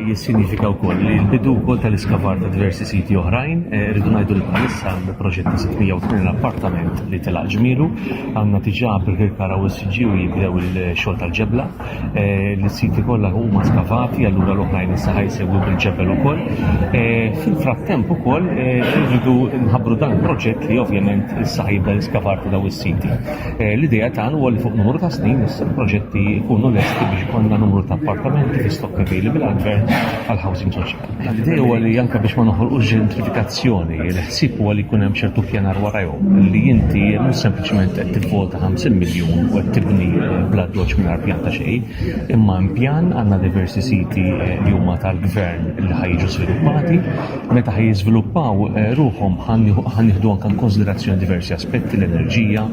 jissinifika wkoll li l-bidu wkoll tal-iskavar ta' diversi siti oħrajn, rridu ngħidu li bħalissa l-proġett ta' 680 appartament li telaq ġmielu, għandna diġà bil-Kirkara u s-Siġġi u jibdew il-xogħol tal-ġebla, l-siti kollha huma skavati, allura l-oħrajn issa ħajsegwu bil-ġebel ukoll. Fil-frattemp ukoll rridu nħabbru dan il-proġett li ovvjament issa ħajbda l-iskavar ta' daw is-siti. L-idea tagħna huwa li fuq numru ta' snin issa l-proġetti jkunu lesti biex ikollna numru ta' appartamenti fi stock available għall-gvern għall-housing soċjali. L-idea huwa li anke biex ma noħolqux ġentrifikazzjoni, il-ħsieb huwa li jkun hemm ċertu pjanar warahom li inti mhux sempliċement qed tivvota 50 miljun u qed tibni bla doċ mingħajr pjan ta' xejn, imma impjan għandna diversi siti li huma tal-gvern li ħajġu sviluppati, meta ħajjiżviluppaw ruhom ħanieħdu anke konsiderazzjoni diversi aspetti l-enerġija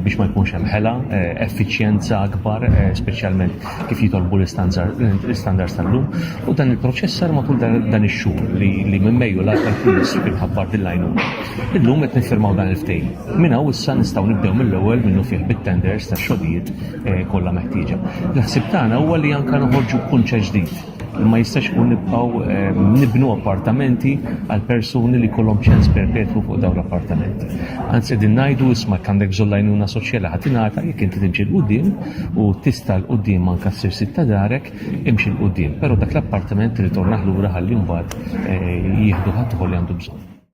biex ma jkunx hemm ħela, effiċjenza akbar, speċjalment kif jitolbu l-istandards tal-lum, u dan il-proċess sar matul dan ix-xhur li minn Mejju l-aktar kull minħabbar dil-għajnuna. Illum qed niffirmaw dan il-ftehim. Minn hawn issa nistgħu nibdew mill-ewwel minnu fih bit-tenders tax-xogħlijiet kollha meħtieġa. L-ħsieb tagħna huwa li anke noħorġu b'kunċett ġdid. Ma jistax ikun nibqgħu nibnu appartamenti għal persuni li jkollhom ċans perpetwu fuq dawn l-appartamenti. Anzi qegħdin ngħidu isma' għandek bżonn għajnuna soċjali ħadd ingħata jekk inti timxi l-quddiem u tista' l-quddiem anke ssir sit ta' darek imxi l-quddiem. Però dak l-appartament li tornaħ lura ħalli mbagħad jieħdu ħadd li għandu bżonn.